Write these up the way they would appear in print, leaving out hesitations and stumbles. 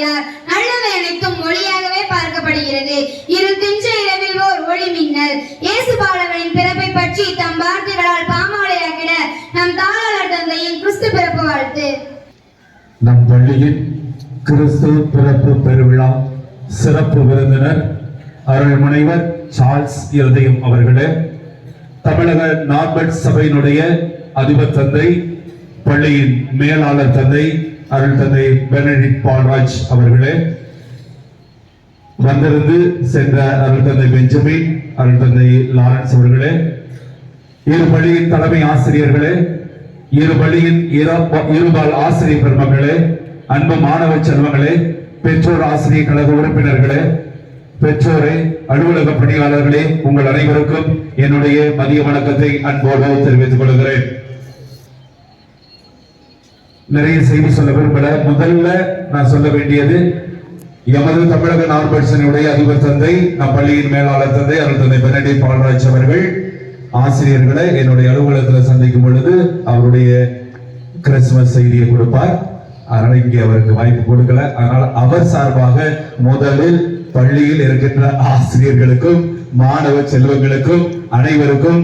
அருளினார். நல்லவை அனைத்தும் ஒளியாகவே பார்க்கப்படுகிறது. இரு தின்ற இரவில் ஓர் ஒளி மின்னல். இயேசு பாலகனின் பிறப்பை பற்றி தம் வார்த்தைகளால் பாமாலையாக்கிட நம் தாளாளர் தந்தையின் கிறிஸ்து பிறப்பு வாழ்த்து. நம் பள்ளியின் கிறிஸ்து பிறப்பு பெருவிழா சிறப்பு விருந்தினர் அருள்முனைவர் சார்ல்ஸ் இருதயம் அவர்களே, தமிழக நார்பர்ட் சபையினுடைய அதிபர் தந்தை, பள்ளியின் மேலாளர் தந்தை அருள் தந்தை பெனடிக்ட் பால்ராஜ் அவர்களே, வந்திருந்து சென்ற அருள் தந்தை பெஞ்சமின், அருள் தந்தை லாரன்ஸ் அவர்களே, இரு பள்ளியின் தலைமை ஆசிரியர்களே, இரு பள்ளியின் இருபால் ஆசிரியர் பெருமக்களே, அன்பு மாணவ செல்வங்களே, பெற்றோர் ஆசிரியர் கழக உறுப்பினர்களே, பெற்றோரே, அலுவலக பணியாளர்களே, உங்கள் அனைவருக்கும் என்னுடைய மதிய வணக்கத்தை அன்போடு தெரிவித்துக் கொள்கிறேன். நிறைய செய்தி சொல்ல விரும்பல. முதல்ல நான் சொல்ல வேண்டியது, எமது தமிழக நார்பர்ட்ஸனுடைய அதிபர் தந்தை, நம் பள்ளியின் மேலாளர் தந்தை அருள் தந்தை பெனடிக்ட் பால்ராஜ் அவர்கள் ஆசிரியர்களை என்னுடைய அலுவலகத்தில் சந்திக்கும் பொழுது அவருடைய கிறிஸ்துமஸ் செய்தியை கொடுப்பார். அதனால இங்கே அவருக்கு வாய்ப்பு கொடுக்கல. அதனால அவர் சார்பாக முதலில் பள்ளியில் இருக்கின்ற ஆசிரியர்களுக்கும் மாணவ செல்வங்களுக்கும் அனைவருக்கும்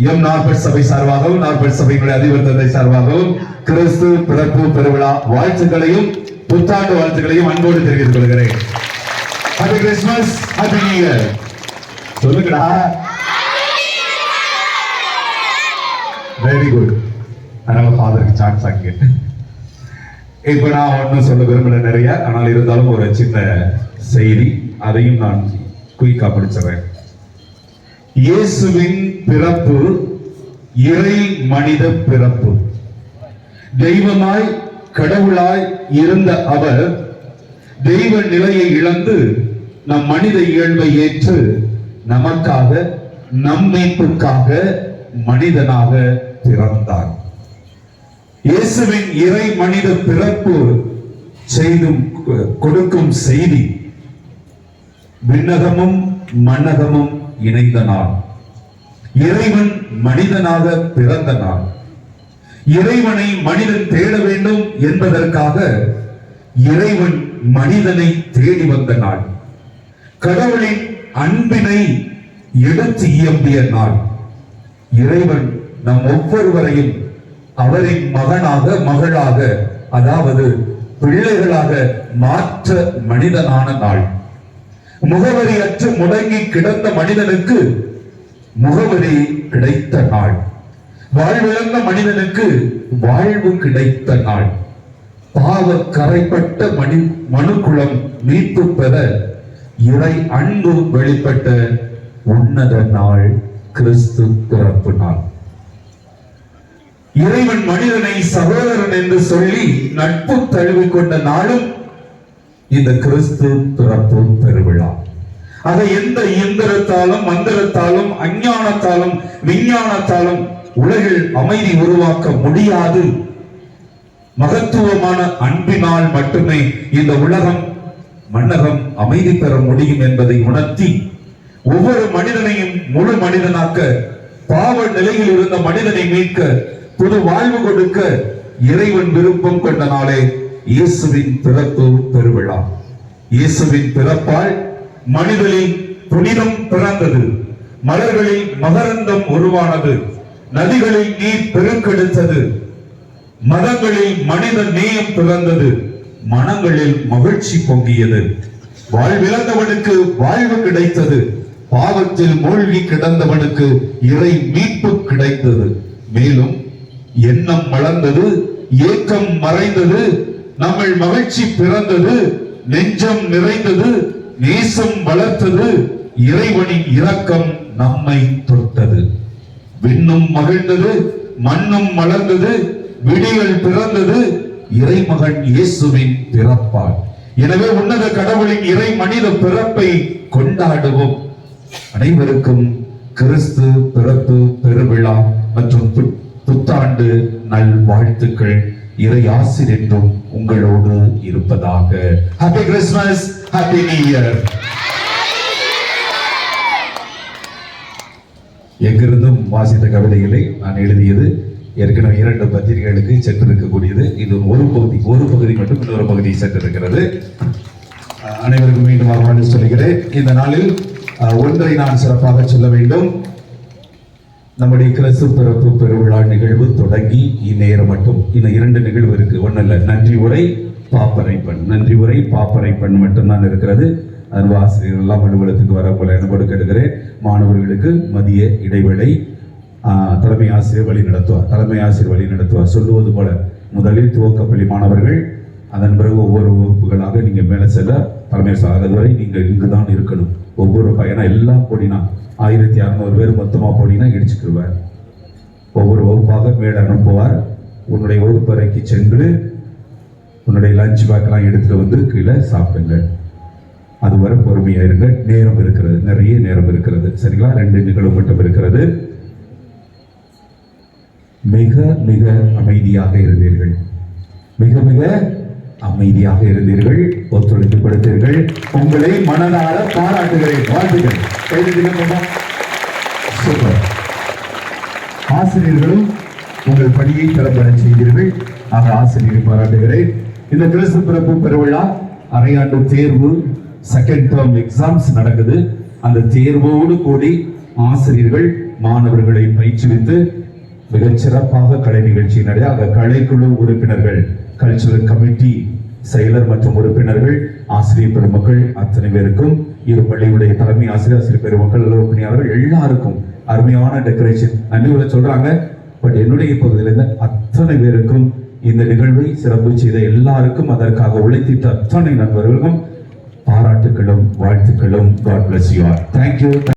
எம் நார்பர்ட் சபை சார்பாகவும் நார்பர்ட் சபையினுடைய அதிபர் தந்தை சார்பாகவும் கிறிஸ்து பிறப்பு பெருவிழா வாழ்த்துக்களையும் புத்தாண்டு வாழ்த்துக்களையும் அன்போடு தெரிவித்துக் கொள்கிறேன். Happy Christmas, happy new year. சொல்லுங்கடா. Very good. அதனால ஃபாதருக்கு சான்ஸ் ஆக்கி. இப்ப நான் ஒன்னும் சொல்ல விரும்பல நிறைய, ஆனால் இருந்தாலும் ஒரு சின்ன செய்தி, அதையும் நான் குயிக்கா படிச்சிடறேன். இயேசுவின் பிறப்பு இறை மனித பிறப்பு. தெய்வமாய் கடவுளாய் இருந்த அவர் தெய்வ நிலையை இழந்து நம் மனித இயல்பை ஏற்று நமக்காக நம் மீட்புக்காக மனிதனாக பிறந்தார். இயேசுவின் இறை மனித பிறப்பு செய்தும் கொடுக்கும் செய்தி விண்ணகமும் மண்ணகமும் இணைந்த நாள். இறைவன் மனிதனாக பிறந்த நாள். இறைவனை மனிதன் தேட வேண்டும் என்பதற்காக இறைவன் மனிதனை தேடி வந்த நாள். கடவுளின் அன்பினை எடுத்து இயம்பிய நாள். இறைவன் நம் ஒவ்வொருவரையும் அவரின் மகனாக மகளாக, அதாவது பிள்ளைகளாக மாற்ற மனிதனான நாள். முகவரி அற்று முடங்கி கிடந்த மனிதனுக்கு முகவரி கிடைத்த நாள். வாழ்விழந்த மனிதனுக்கு வாழ்வு கிடைத்த நாள். பாவ கரைப்பட்ட மனுக்குலம் மீட்பு பெற இறை அன்பு வெளிப்பட்ட உன்னத நாள் கிறிஸ்து பிறப்பு நாள். இறைவன் மனிதனை சகோதரன் என்று சொல்லி நட்பு தழுவிக்கொண்ட நாளும் இந்த கிறிஸ்து பிறப்பு பெருவிழா. அதை எந்த இயந்திரத்தாலும் மந்திரத்தாலும் அஞ்ஞானத்தாலும் விஞ்ஞானத்தாலும் உலகில் அமைதி உருவாக்க முடியாது. மகத்துவமான அன்பினால் மட்டுமே இந்த உலகம் மன்னகம் அமைதி பெற முடியும் என்பதை உணர்த்தி ஒவ்வொரு மனிதனையும் முழு மனிதனாக்க, பாவ நிலையில் இருந்த மனிதனை மீட்க, புது வாழ்வு கொடுக்க இறைவன் விருப்பம் கொண்ட நாளே இயேசுவின் பிறப்பு பெருவிழா. இயேசுவின் பிறப்பால் மனிதனில் புனிதம் பிறந்தது, மலர்களில் மகரந்தம் உருவானது, நதிகளில் நீர் பெருக்கெடுத்தது, மதங்களில் மனித நேயம் பிறந்தது, மனங்களில் மகிழ்ச்சி பொங்கியது, வாழ்விழந்தவனுக்கு வாழ்வு கிடைத்தது, பாவத்தில் மூழ்கி கிடந்தவனுக்கு இறை மீட்பு கிடைத்தது. மேலும் எண்ணம் வளர்ந்தது, ஏக்கம் மறைந்தது, நம்ம மகிழ்ச்சி பிறந்தது, நெஞ்சம் நிறைந்தது, நேசம் வளர்த்தது, இறைவனின் இரக்கம் நம்மை தொட்டது. விண்ணும் மகிழ்ந்தது, மண்ணும் மலர்ந்தது, விடியல் பிறந்தது, இறைமகன் இயேசுவின் பிறப்பால். எனவே உன்னத கடவுளின் இறை மனித பிறப்பை கொண்டாடுவோம். அனைவருக்கும் கிறிஸ்து பிறப்பு பெருவிழா மற்றும் புத்தாண்டு நல் வாழ்த்துக்கள். இறை ஆசீர் என்றும் உங்களோடு இருப்பதாக. Happy Christmas, happy new year. எங்கிருந்தும் வாசித்த கவிதைகளை நான் எழுதியது ஏற்கனவே 2 பத்திரிகைகளுக்கு சென்றிருக்கக்கூடியது. இது ஒரு பகுதி மட்டும் இன்னொரு பகுதி சென்றிருக்கிறது. அனைவருக்கும் மீண்டும் ஆர்வம் சொல்கிறேன். இந்த நாளில் ஒன்றை நான் சிறப்பாக சொல்ல வேண்டும். நம்முடைய கிறிஸ்து பிறப்பு பெருவிழா நிகழ்வு தொடங்கி இந்நேரம் மட்டும் இன்னும் 2 நிகழ்வு இருக்கு. ஒண்ணு இல்ல, நன்றி உரை பாப்பரை பெண் மட்டும்தான் இருக்கிறது. அதன் ஆசிரியர்கள் எல்லாம் அலுவலகத்துக்கு வர போல என்ன கொடுக்கிறேன். மாணவர்களுக்கு மதிய இடைவேளை தலைமை ஆசிரியர் வழி நடத்துவார். சொல்லுவது போல முதலில் துவக்கப்பள்ளி மாணவர்கள், அதன் பிறகு ஒவ்வொரு வகுப்புகளாக நீங்க மேல செல்ல தலைமை ஆகிறதுவரை நீங்க இங்குதான் இருக்கணும். ஒவ்வொரு பையனா எல்லாம் போடினா 1600 பேர் மொத்தமா போடினா இடிச்சுக்குவார். ஒவ்வொரு வகுப்பாக மேல அனுப்புவார். உன்னுடைய வகுப்பறைக்கு சென்று உன்னுடைய லஞ்ச் பேக்கெல்லாம் எடுத்துட்டு வந்து கீழே சாப்பிடுங்க. அதுவரை பொறுமையா இருங்க. நேரம் இருக்கிறது, நிறைய நேரம் இருக்கிறது. சரிங்களா? 2 நிகழ்வு மட்டும் இருக்கிறது. மிக மிக அமைதியாக இருந்தீர்கள். ஒத்துழைப்பு கொடுத்தீர்கள். உங்களை மனதார பாராட்டுகிறேன். வாழ்த்துக்கள். சூப்பர். ஆசிரியர்களும் உங்கள் பணியை திறம்பட செய்தீர்கள். ஆக ஆசிரியரை பாராட்டுகிறேன். இந்த கிறிஸ்து பிறப்பு பெருவிழா அரையாண்டு தேர்வு செகண்ட் டேர்ம் எக்ஸாம்ஸ் நடக்குது. அந்த தேர்வோடு கூடி ஆசிரியர்கள் மாணவர்களை பயிற்றுவித்து மிகச் சிறப்பாக கலை நிகழ்ச்சி நடையாக கலைக்குழு உறுப்பினர்கள், கல்ச்சுரல் கமிட்டி செயலர் மற்றும் உறுப்பினர்கள், ஆசிரியர் பெருமக்கள் அத்தனை பேருக்கும், இரு பள்ளியுடைய தலைமை ஆசிரியர் பெருமக்கள், உறுப்பினர்கள் எல்லாருக்கும் அருமையான டெக்கரேஷன் நன்றி உரை சொல்றாங்க. பட் என்னுடைய பகுதியிலிருந்து அத்தனை பேருக்கும், இந்த நிகழ்வை சிறப்பு செய்த எல்லாருக்கும், அதற்காக உழைத்திட்ட அத்தனை நண்பர்களுக்கும் பாராட்டுகளும் வாழ்த்துக்களும். God bless you all. Thank you.